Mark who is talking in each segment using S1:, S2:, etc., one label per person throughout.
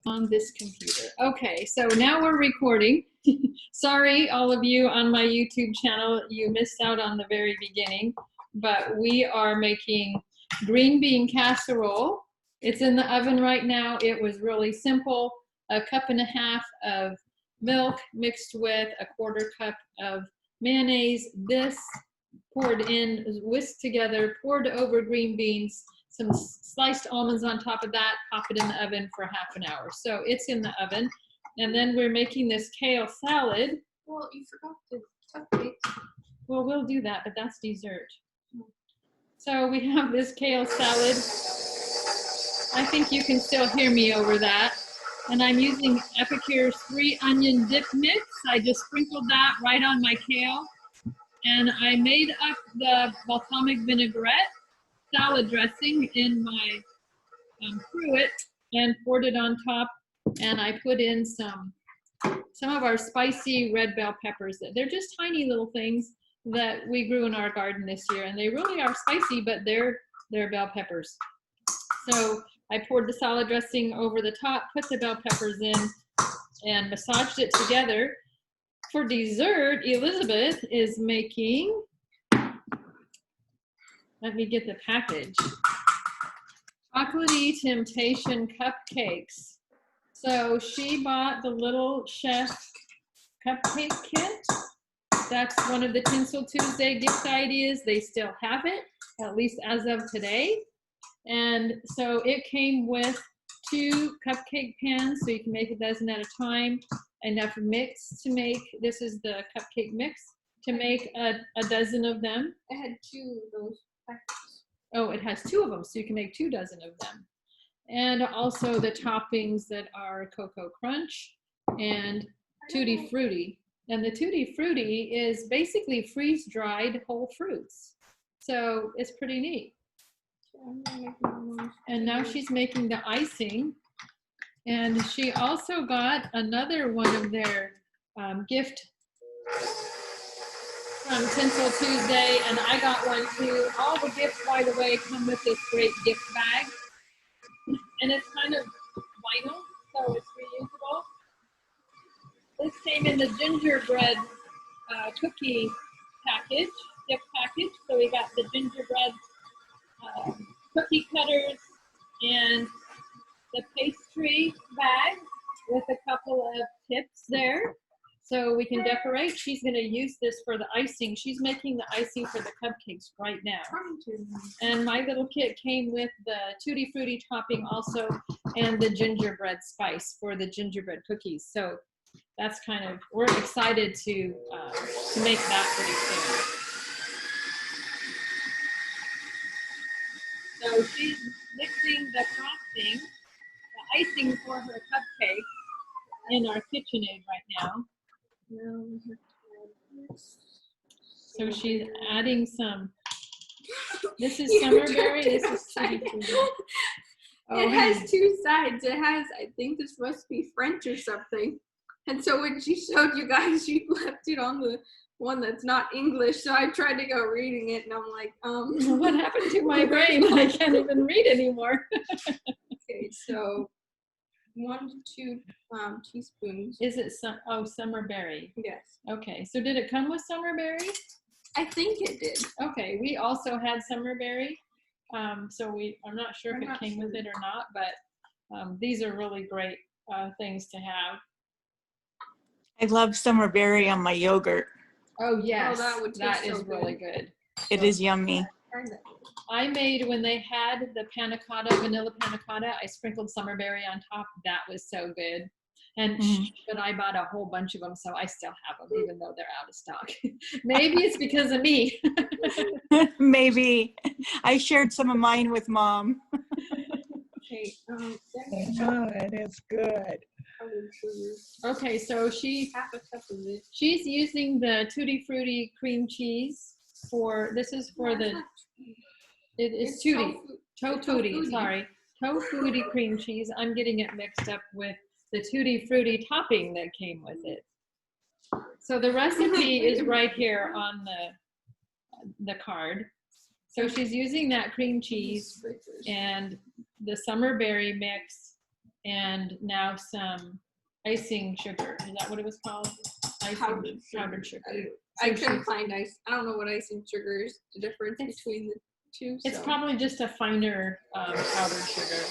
S1: on this computer. Okay, so now we're recording. Sorry, all of you on my YouTube channel, you missed out on the very beginning, but we are making green bean casserole. It's in the oven right now. It was really simple. 1.5 cups of milk mixed with 1/4 cup of mayonnaise. This poured in, whisked together, poured over green beans, some sliced almonds on top of that, pop it in the oven for ½ an hour. So it's in the oven. And then we're making this kale salad.
S2: Well, you forgot the cupcakes.
S1: Well, we'll do that, but that's dessert. So we have this kale salad. I think you can still hear me over that. And I'm using Epicure's 3 onion dip mix. I just sprinkled that right on my kale. And I made up the balsamic vinaigrette salad dressing in my cruet and poured it on top. And I put in some of our spicy red bell peppers. They're just tiny little things that we grew in our garden this year, and they really are spicy, but they're bell peppers. So I poured the salad dressing over the top, put the bell peppers in, and massaged it together. For dessert, Elizabeth is making, let me get the package, Chocolaty imitation cupcakes. So she bought the little chef cupcake kit. That's one of the Tinsel Tuesday gift ideas. They still have it, at least as of today. And so it came with 2 cupcake pans, so you can make a dozen at a time. Enough mix to make, this is the cupcake mix, to make a dozen of them.
S2: I had 2 of those packets.
S1: Oh, it has 2 of them, so you can make 2 dozen of them. And also the toppings that are Cocoa Crunch and Tutti Frutti. And the Tutti Frutti is basically freeze-dried whole fruits. So it's pretty neat. And now she's making the icing. And she also got another one of their gift from Tinsel Tuesday, and I got one too. All the gifts, by the way, come with this great gift bag. And it's kind of vinyl, so it's reusable. This came in the gingerbread cookie package, gift package. So we got the gingerbread cookie cutters and the pastry bag with a couple of tips there so we can decorate. She's going to use this for the icing. She's making the icing for the cupcakes right now. And my little kit came with the Tutti Frutti topping also and the gingerbread spice for the gingerbread cookies. So that's kind of, we're excited to make that pretty soon. So she's mixing the frosting, the icing for her cupcake in our KitchenAid right now. So she's adding some, this is summerberry, this is tutti frutti.
S2: It has 2 sides. It has, I think this must be French or something. And so when she showed you guys, she left it on the one that's not English. So I tried to go reading it and I'm like,
S1: what happened to my brain? I can't even read anymore.
S2: Okay, so 1 to 2 teaspoons.
S1: Is it some, oh, summerberry?
S2: Yes.
S1: Okay, so did it come with summerberry?
S2: I think it did.
S1: Okay, we also had summerberry. So I'm not sure if it came with it or not, but these are really great things to have.
S3: I love summerberry on my yogurt.
S1: Oh yes,
S2: oh,
S1: that is really good.
S3: It is yummy.
S1: I made, when they had the panna cotta, vanilla panna cotta, I sprinkled summerberry on top. That was so good. And but I bought a whole bunch of them, so I still have them, even though they're out of stock. Maybe it's because of me.
S3: Maybe. I shared some of mine with Mom.
S2: Okay,
S4: Oh, it is good.
S1: Okay, so she's using the Tutti Frutti cream cheese for, this is for the, it is Tofutti, sorry. Tofutti cream cheese. I'm getting it mixed up with the Tutti Frutti topping that came with it. So the recipe is right here on the card. So she's using that cream cheese and the summerberry mix and now some icing sugar. Is that what it was called? Icing, powdered sugar.
S2: I couldn't find ice. I don't know what icing sugar is. The difference between the two.
S1: It's probably just a finer powdered sugar.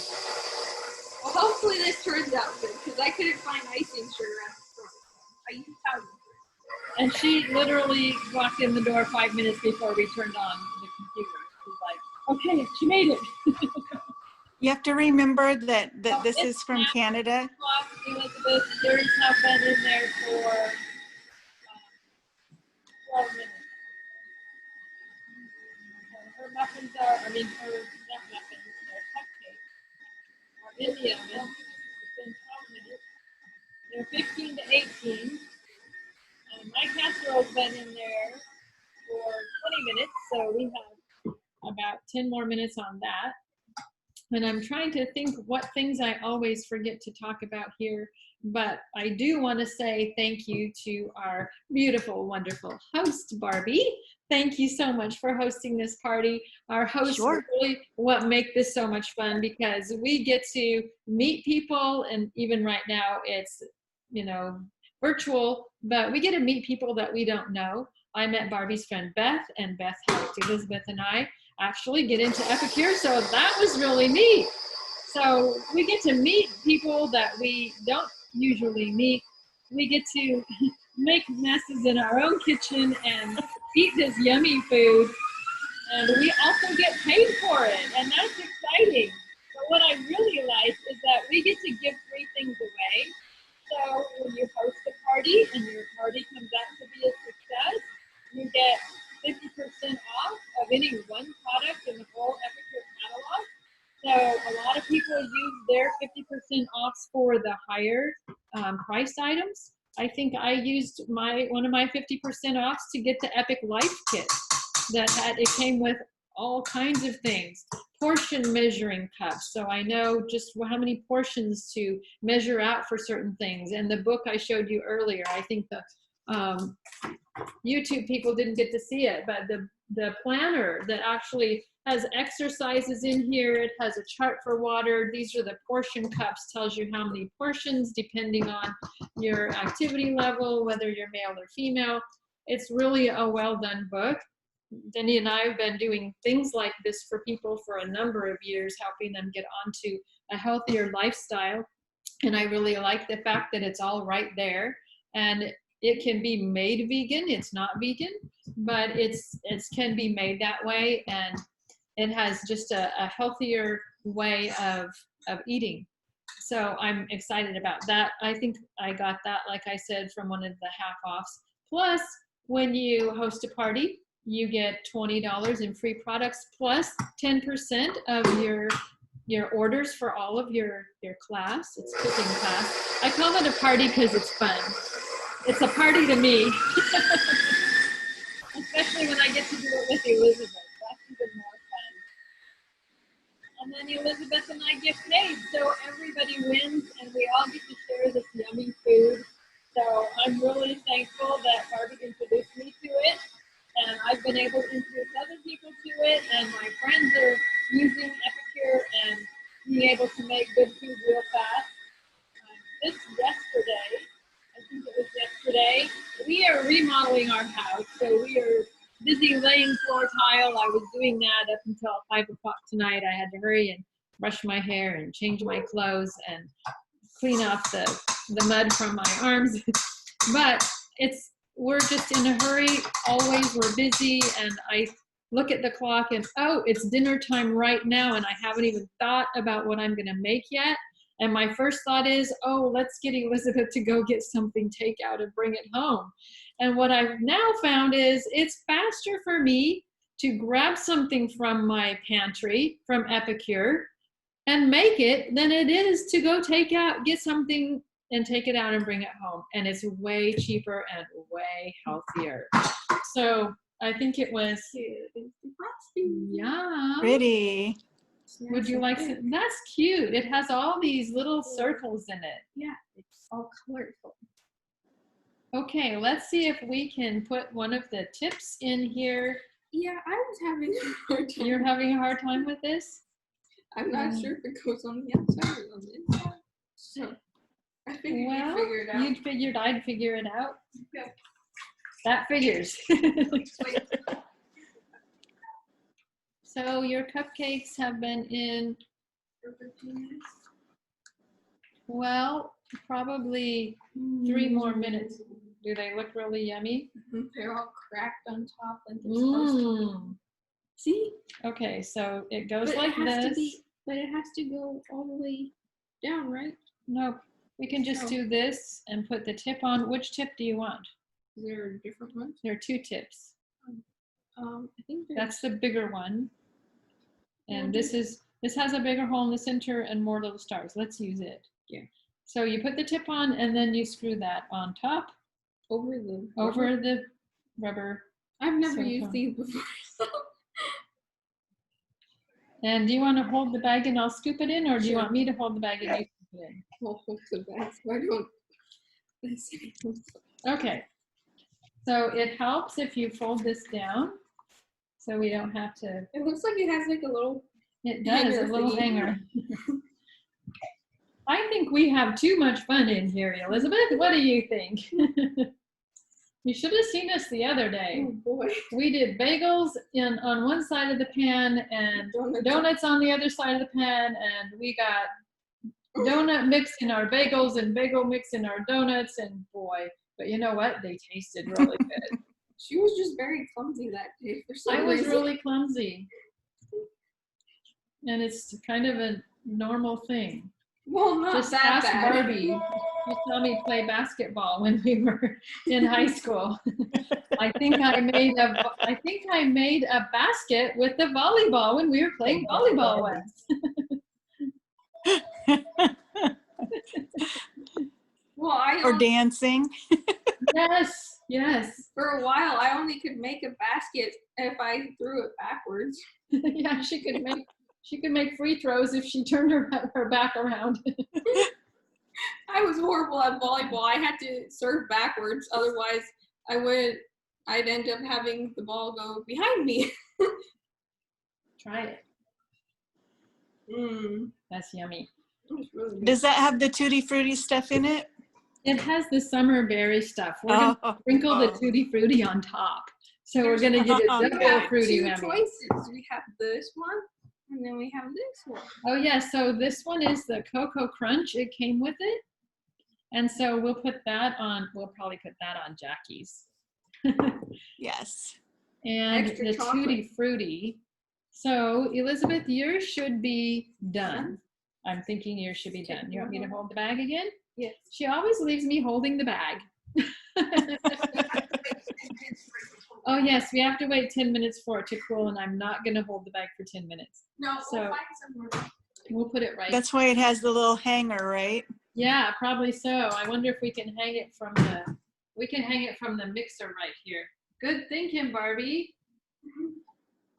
S2: Well, hopefully this turns out good because I couldn't find icing sugar at the store. I used powdered sugar.
S1: And she literally walked in the door 5 minutes before we turned on the computer. She's like, okay, she made it.
S3: You have to remember that this is from Canada.
S1: Elizabeth, Jerry's have been in there for 12 minutes. Her muffins are, her not muffins, they're cupcakes, are in the oven. It's been 12 minutes. They're 15 to 18. My casserole's been in there for 20 minutes, so we have about 10 more minutes on that. And I'm trying to think what things I always forget to talk about here, but I do want to say thank you to our beautiful, wonderful host, Barbie. Thank you so much for hosting this party. Our hosts
S3: Sure.
S1: really what make this so much fun because we get to meet people, and even right now it's, virtual, but we get to meet people that we don't know. I met Barbie's friend Beth, and Beth helped Elizabeth and I actually get into Epicure, so that was really neat. So we get to meet people that we don't usually meet. We get to make messes in our own kitchen and eat this yummy food, and we also get paid for it, and that's exciting. But what I really like is that we get to give free things away. So when you host a party and your party comes out to be a success, you get 50% off of any one product in the whole Epicure catalog. So a lot of people use their 50% offs for the higher priced items. I think I used one of my 50% offs to get the Epic Life Kit it came with all kinds of things. Portion measuring cups, so I know just how many portions to measure out for certain things. And the book I showed you earlier, I think the YouTube people didn't get to see it, but the planner that actually has exercises in here. It has a chart for water. These are the portion cups, tells you how many portions depending on your activity level, whether you're male or female. It's really a well done book. Denny and I have been doing things like this for people for a number of years, helping them get onto a healthier lifestyle. And I really like the fact that it's all right there. And it can be made vegan. It's not vegan, but it can be made that way. And it has just a healthier way of eating. So I'm excited about that. I think I got that, like I said, from one of the half-offs. Plus, when you host a party, you get $20 in free products plus 10% of your orders for all of your class. It's cooking class. I call it a party because it's fun. It's a party to me. Especially when I get to do it with Elizabeth. That's even more fun. And then Elizabeth and I get paid, so everybody wins and we all get to share this yummy food. So I'm really thankful that Barbie introduced me to it. And I've been able to introduce other people to it, and my friends are using Epicure and being able to make good food real fast. Yesterday, I think it was yesterday, we are remodeling our house, so we are busy laying floor tile. I was doing that up until 5 o'clock tonight. I had to hurry and brush my hair and change my clothes and clean off the mud from my arms. But we're just in a hurry, always, we're busy, and I look at the clock and, oh, it's dinner time right now, and I haven't even thought about what I'm gonna make yet. And my first thought is, oh, let's get Elizabeth to go get something takeout and bring it home. And what I've now found is it's faster for me to grab something from my pantry, from Epicure, and make it than it is to go get something and take it out and bring it home. And it's way cheaper and way healthier. So I think it was, yeah.
S3: Pretty.
S1: Would you like some? That's cute. It has all these little circles in it.
S2: Yeah, it's all colorful.
S1: Okay, let's see if we can put one of the tips in here.
S2: Yeah, I was having a hard time.
S1: You're having a hard time with this?
S2: I'm not sure if it goes on the outside or on the inside. I figured
S1: Well,
S2: you'd figure it out.
S1: you figured I'd figure it out.
S2: Okay.
S1: That figures.
S2: Wait.
S1: So your cupcakes have been in,
S2: For 15 minutes?
S1: well, probably 3 more minutes. Do they look really yummy?
S2: They're all cracked on top like they're supposed to. See?
S1: Okay, so it goes
S2: But
S1: like
S2: it has
S1: this.
S2: to be, but it has to go all the way down, right?
S1: Nope. We can just
S2: Oh.
S1: do this and put the tip on. Which tip do you want?
S2: Is there a different one?
S1: There are 2 tips.
S2: I think
S1: That's the bigger one. And
S2: Mhm.
S1: this has a bigger hole in the center and more little stars. Let's use it.
S2: Yeah.
S1: So you put the tip on and then you screw that on top
S2: over the
S1: over the rubber.
S2: I've never
S1: silicone.
S2: used these before.
S1: And do you want to hold the bag and I'll scoop it in, or do you
S2: Sure.
S1: want me to hold the bag and you scoop it in?
S2: Well, hold the bag so I don't.
S1: Okay. So it helps if you fold this down so we don't have to.
S2: It looks like it has like a little.
S1: It does, a
S2: Hanger
S1: little
S2: thingy.
S1: hanger. I think we have too much fun in here, Elizabeth. What do you think? You should have seen us the other day.
S2: Oh boy.
S1: We did bagels on one side of the pan and donuts on the other side of the pan, and we got donut mix in our bagels and bagel mix in our donuts, and boy, but you know what? They tasted really good.
S2: She was just very clumsy that day for some
S1: I was
S2: reason.
S1: really clumsy. And it's kind of a normal thing.
S2: Well, not
S1: Just
S2: that
S1: ask
S2: bad.
S1: Barbie. She saw me play basketball when we were in high school. I think I made a basket with the volleyball when we were playing volleyball once.
S2: Well, I
S3: Or
S2: only,
S3: dancing.
S1: Yes, yes.
S2: for a while I only could make a basket if I threw it backwards.
S1: Yeah, she could make free throws if she turned her back around.
S2: I was horrible at volleyball. I had to serve backwards, otherwise I'd end up having the ball go behind me.
S1: Try it. That's yummy.
S2: It's really good.
S3: Does that have the tutti frutti stuff in it?
S1: It has the summer berry stuff. We're gonna sprinkle the tutti frutti on top. So we're gonna get a
S2: We
S1: double
S2: have
S1: fruity
S2: two
S1: whammy.
S2: choices. We have this one, and then we have this one.
S1: Oh yeah, so this one is the Cocoa Crunch. It came with it. And so we'll probably put that on Jackie's.
S3: Yes.
S1: And
S2: Extra
S1: the
S2: chocolate.
S1: Tutti Frutti. So Elizabeth, yours should be done. I'm thinking yours should be done. You want me to hold the bag again?
S2: Yes.
S1: She always leaves me holding the bag. Oh yes, we have to wait 10 minutes for it to cool, and I'm not gonna hold the bag for 10 minutes.
S2: No,
S1: So-
S2: we'll find somewhere.
S1: We'll put it right.
S3: That's why it has the little hanger, right?
S1: Yeah, probably so. I wonder if we can hang it from the mixer right here. Good thinking, Barbie.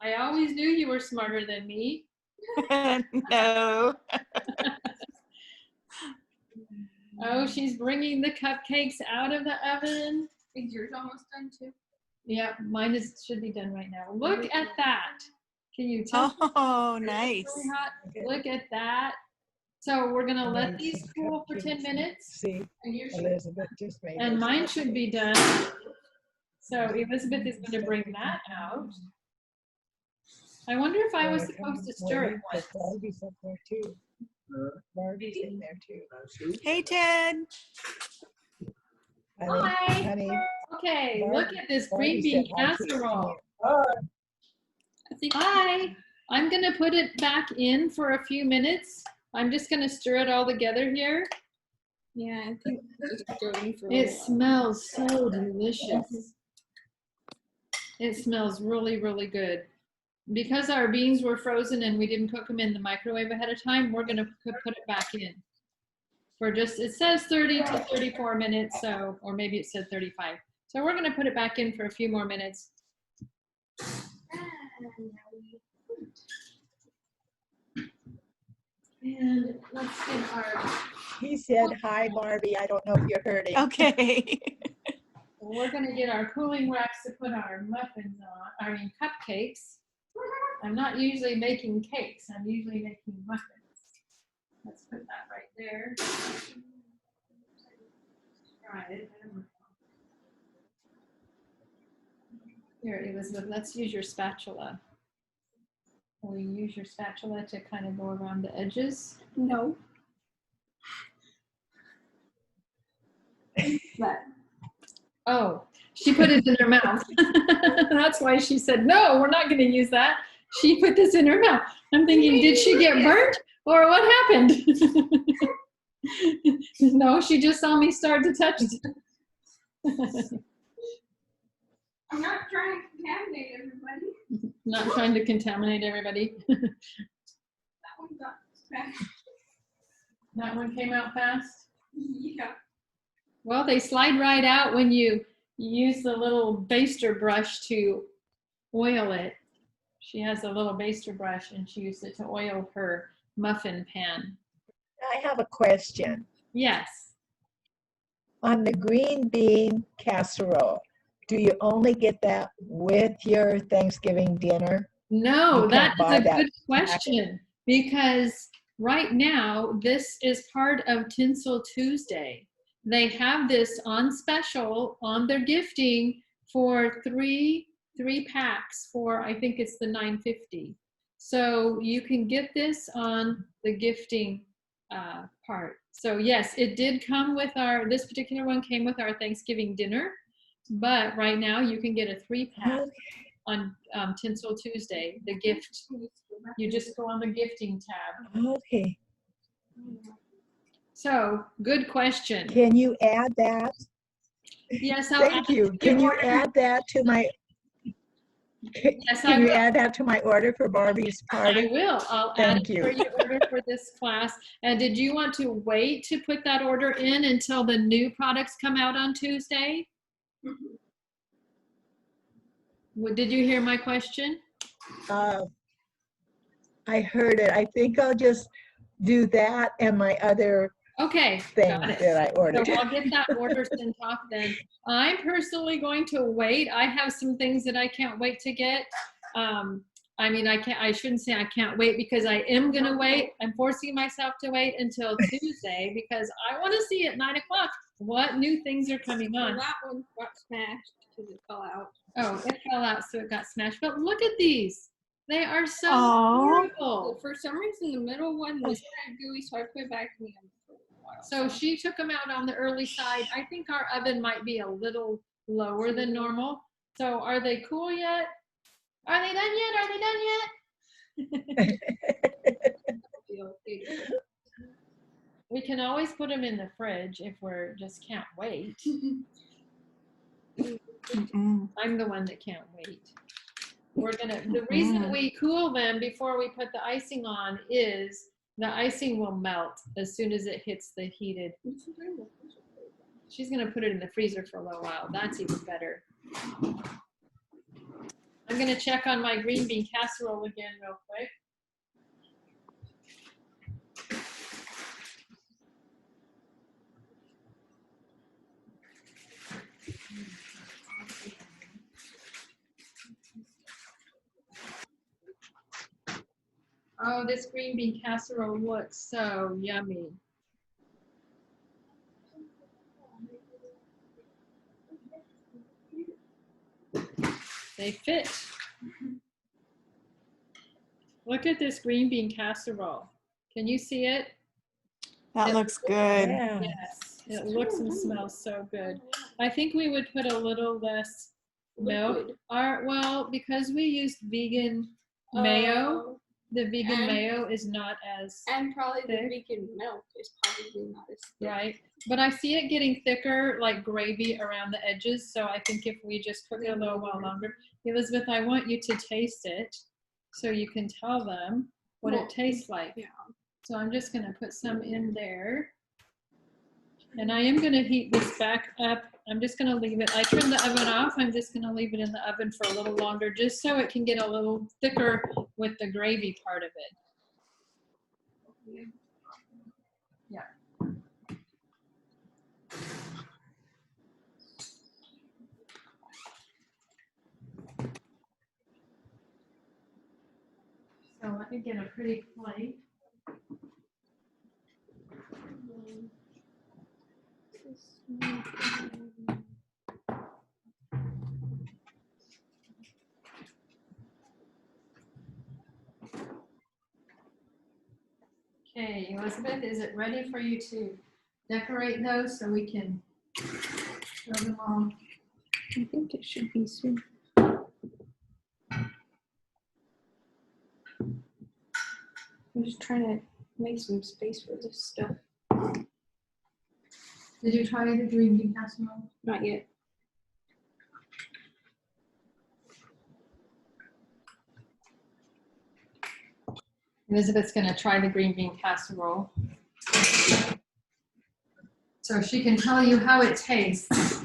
S1: I always knew you were smarter than me.
S3: No.
S1: Oh, she's bringing the cupcakes out of the oven.
S2: Is yours almost done too?
S1: Yeah, mine should be done right now. Look at that. Can you tell?
S3: Oh,
S1: It's
S3: nice.
S1: really hot. Look at that. So we're gonna let these cool for 10 minutes.
S4: See,
S2: And yours
S4: Elizabeth just made.
S1: And
S4: us
S1: mine should be
S4: cupcakes.
S1: done. So Elizabeth is gonna bring that out. I wonder if I was supposed to stir it once.
S4: Barbie's up there too. Barbie's in there too.
S3: Hey, Ted.
S4: Honey,
S1: Hi.
S4: honey,
S1: Okay, look at this green
S4: Barbie
S1: bean
S4: said hi to you.
S1: casserole.
S2: I think
S1: Hi. I'm gonna put it back in for a few minutes. I'm just gonna stir it all together here.
S2: yeah, I think just throw it in for a
S1: It
S2: little while.
S1: smells so delicious. It smells really, really good. Because our beans were frozen and we didn't cook them in the microwave ahead of time, we're gonna put it back in. For just, it says 30 to 34 minutes, so, or maybe it said 35. So we're gonna put it back in for a few more minutes. And let's get our,
S4: he said, hi, Barbie. I don't know if you heard him.
S3: Okay.
S1: we're gonna get our cooling racks to put our muffins on, cupcakes. I'm not usually making cakes, I'm usually making muffins. Let's put that right there. Try it. Here, Elizabeth, let's use your spatula. Will you use your spatula to kind of go around the edges?
S2: No. But
S1: Oh, she put it in her mouth. That's why she said, no, we're not going to use that. She put this in her mouth. I'm thinking, did she get burnt or what happened? No, she just saw me start to touch it.
S2: I'm not trying to contaminate everybody.
S1: Not trying to contaminate everybody.
S2: That one got smashed.
S1: That one came out fast.
S2: Yeah.
S1: Well, they slide right out when you use the little baster brush to oil it. She has a little baster brush and she used it to oil her muffin pan.
S4: I have a question.
S1: Yes.
S4: On the green bean casserole, do you only get that with your Thanksgiving dinner?
S1: No,
S4: You
S1: that
S4: can't
S1: is
S4: buy
S1: a
S4: that
S1: good question because right now this is part of Tinsel Tuesday. They have this on special on their gifting for three packs for, I think it's the $9.50. So you can get this on the gifting part. So yes, it did come with this particular one came with our Thanksgiving dinner, but right now you can get a 3-pack on Tinsel Tuesday, the gift. You just go on the gifting tab.
S4: Okay.
S1: So good question.
S4: Can you add that?
S1: Yes, I'll
S4: Thank you. Can you add that to my?
S1: Yes, I
S4: Can you
S1: will.
S4: add that to my order for Barbie's
S1: I
S4: party?
S1: will. I'll
S4: Thank
S1: add it
S4: you.
S1: for your order for this class. And did you want to wait to put that order in until the new products come out on Tuesday? Did you hear my question?
S4: I heard it. I think I'll just do that and my other
S1: Okay,
S4: things
S1: got it.
S4: that I
S1: So
S4: ordered.
S1: I'll get that order sent off then. I'm personally going to wait. I have some things that I can't wait to get. I mean, I shouldn't say I can't wait because I am gonna wait. I'm forcing myself to wait until Tuesday because I want to see at 9 o'clock what new things are coming on.
S2: That one got smashed because it fell out.
S1: Oh, it fell out, so it got smashed. But look at these. They are so
S3: Aw.
S1: beautiful.
S2: For some reason, the middle one was kind of gooey, so I put it back in the oven for a while.
S1: So she took them out on the early side. I think our oven might be a little lower than normal. So are they cool yet? Are they done yet? Are they done yet? We can always put them in the fridge if we're just can't wait. I'm the one that can't wait. The reason we cool them before we put the icing on is the icing will melt as soon as it hits the heated. She's gonna put it in the freezer for a little while. That's even better. I'm gonna check on my green bean casserole again real quick. Oh, this green bean casserole looks so yummy. They fit. Look at this green bean casserole. Can you see it?
S3: That looks good.
S4: Yeah.
S1: Yes, it looks and smells so good. I think we would put a little less milk. Well, because we used vegan mayo, the vegan mayo is not as
S2: And probably
S1: thick.
S2: the vegan milk is probably not as thick.
S1: Right. But I see it getting thicker, like gravy around the edges. So I think if we just cook it a little while longer. Elizabeth, I want you to taste it so you can tell them what it tastes like.
S2: Yeah.
S1: So I'm just going to put some in there. And I am going to heat this back up. I'm just going to leave it. I turned the oven off. I'm just going to leave it in the oven for a little longer just so it can get a little thicker with the gravy part of it. Yeah. So let me get a pretty plate. Okay, Elizabeth, is it ready for you to decorate those so we can show them all?
S2: I think it should be soon. I'm just trying to make some space for this stuff.
S1: Did you try the green bean casserole?
S2: Not yet.
S1: Elizabeth's gonna try the green bean casserole. So she can tell you how it tastes.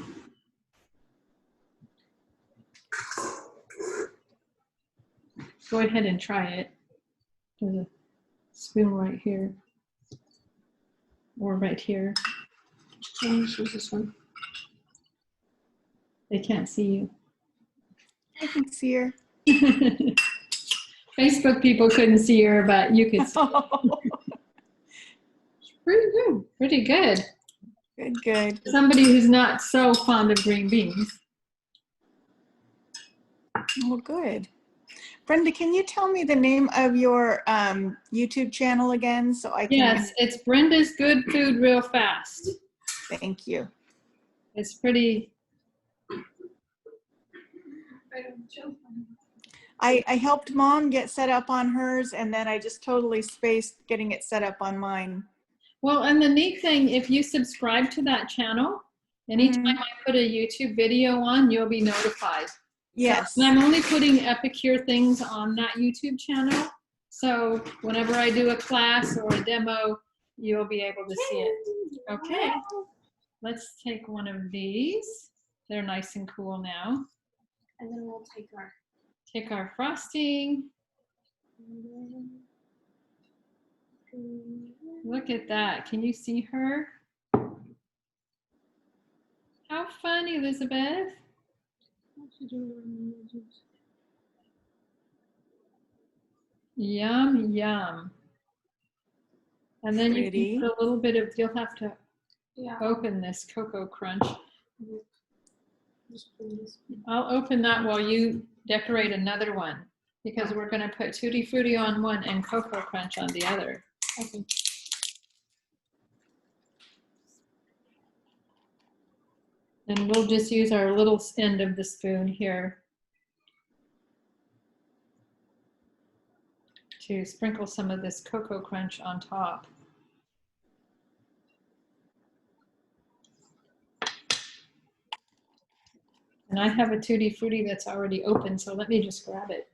S1: Go ahead and try it. There's a spoon right here. Or right here.
S2: Let's use this one.
S1: They can't see you.
S3: I can see her.
S1: Facebook people couldn't see her, but you could see her. Pretty good. Pretty good.
S3: Good, good.
S1: Somebody who's not so fond of green beans.
S3: Well, good. Brenda, can you tell me the name of your YouTube channel again so I can?
S1: Yes, it's Brenda's Good Food Real Fast.
S3: Thank you.
S1: It's pretty.
S3: I helped Mom get set up on hers, and then I just totally spaced getting it set up on mine.
S1: Well, and the neat thing, if you subscribe to that channel, anytime I put a YouTube video on, you'll be notified.
S3: Yes.
S1: So, and I'm only putting Epicure things on that YouTube channel. So whenever I do a class or a demo, you'll be able to see it. Okay, let's take one of these. They're nice and cool now.
S2: And then we'll take
S1: our frosting. Look at that. Can you see her? How fun, Elizabeth. Yum, yum. And then you can put a little bit of, you'll have to open this Cocoa Crunch. I'll open that while you decorate another one, because we're going to put Tutti Frutti on one and Cocoa Crunch on the other.
S2: Okay.
S1: And we'll just use our little end of the spoon here to sprinkle some of this Cocoa Crunch on top. And I have a Tutti Frutti that's already open, so let me just grab it.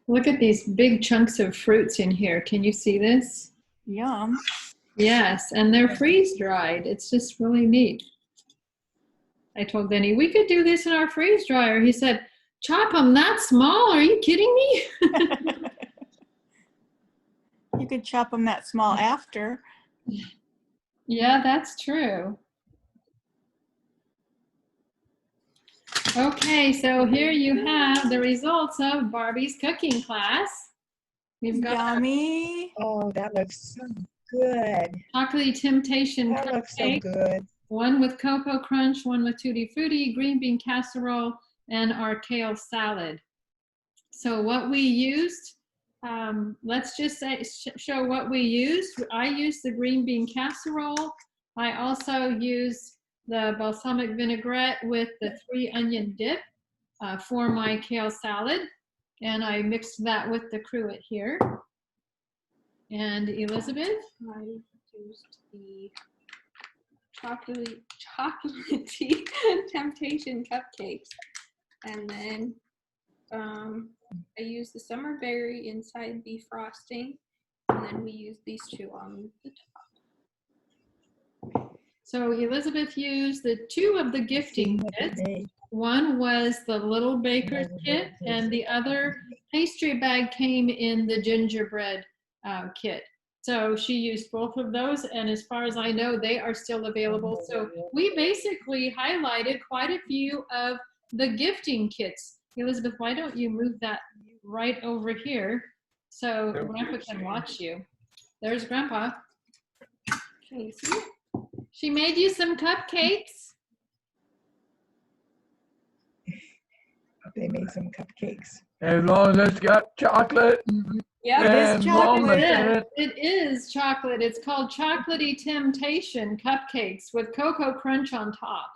S1: Look at these big chunks of fruits in here. Can you see this?
S3: Yum.
S1: Yes, and they're freeze dried. It's just really neat. I told Denny, we could do this in our freeze dryer. He said, chop them that small? Are you kidding me?
S3: You could chop them that small after.
S1: Yeah, that's true. Okay, so here you have the results of Barbie's cooking class. We've got
S3: Yummy.
S4: Oh, that looks so good.
S1: Chocolaty Temptation
S4: That looks so
S1: cupcake,
S4: good.
S1: one with Cocoa Crunch, one with Tutti Frutti, green bean casserole, and our kale salad. So what we used, let's just say, show what we used. I used the green bean casserole. I also used the balsamic vinaigrette with the 3 onion dip for my kale salad. And I mixed that with the cruet here. And Elizabeth?
S2: I used the chocolatey temptation cupcakes. And then I used the summer berry inside the frosting. And then we used these two on the top.
S1: So Elizabeth used the 2 of the gifting kits. One was the little baker's kit, and the other pastry bag came in the gingerbread kit. So she used both of those, and as far as I know, they are still available. So we basically highlighted quite a few of the gifting kits. Elizabeth, why don't you move that right over here so Grandpa can watch you? There's Grandpa.
S2: Can you see it?
S1: She made you some cupcakes.
S4: They made some cupcakes.
S5: As long as it's got chocolate
S2: Yeah.
S3: It is
S5: and
S3: chocolate.
S5: almonds in it.
S1: It is chocolate. It's called Chocolaty Temptation Cupcakes with Cocoa Crunch on top.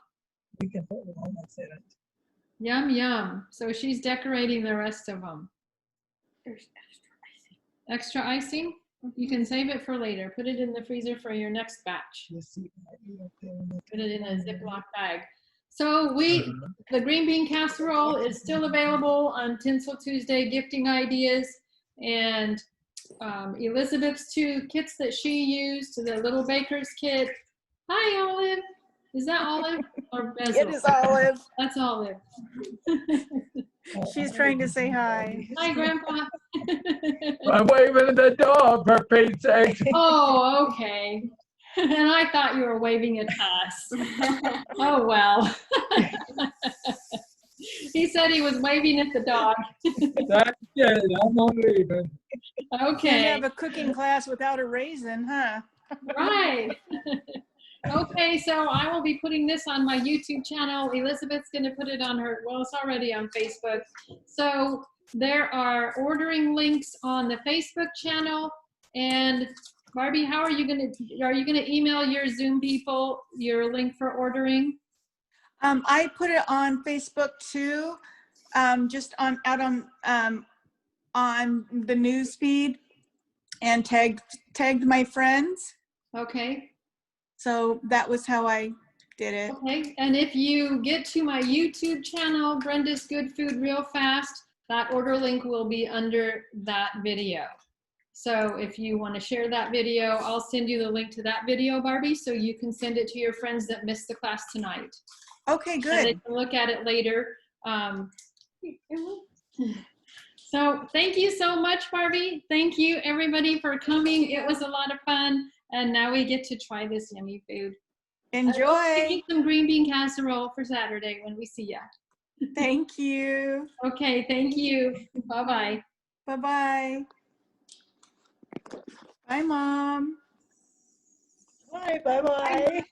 S4: We can put almonds in it.
S1: Yum, yum. So she's decorating the rest of them.
S2: There's extra icing.
S1: Extra icing? You can save it for later. Put it in the freezer for your next batch. Put it in a Ziploc bag. So the green bean casserole is still available on Tinsel Tuesday gifting ideas, and Elizabeth's 2 kits that she used, the little baker's kit. Hi, Olive. Is that Olive or Bezel?
S3: It is Olive.
S1: That's Olive.
S3: She's trying to say hi.
S1: Hi, Grandpa.
S5: I'm waving at the dog, for Pete's sake.
S1: Oh, okay. And I thought you were waving at us. Oh, well. He said he was waving at the dog.
S5: That's it. I'm not leaving.
S3: Can't
S1: Okay,
S3: have a cooking class without a raisin, huh?
S1: right. Okay, so I will be putting this on my YouTube channel. Elizabeth's going to put it on her, well, it's already on Facebook. So there are ordering links on the Facebook channel. And Barbie, how are you going to email your Zoom people your link for ordering?
S3: I put it on Facebook too, just out on the news feed, and tagged my friends.
S1: Okay.
S3: So that was how I did it.
S1: Okay, and if you get to my YouTube channel, Brenda's Good Food Real Fast, that order link will be under that video. So if you want to share that video, I'll send you the link to that video, Barbie, so you can send it to your friends that missed the class tonight.
S3: Okay,
S1: And they
S3: good.
S1: can look at it later. So thank you so much, Barbie. Thank you, everybody, for coming. It was a lot of fun. And now we get to try this yummy food.
S3: Enjoy.
S1: Eat some green bean casserole for Saturday when we see ya.
S3: Thank you.
S1: Okay, thank you. Bye-bye.
S3: Bye-bye. Bye, Mom.
S4: Bye, bye-bye.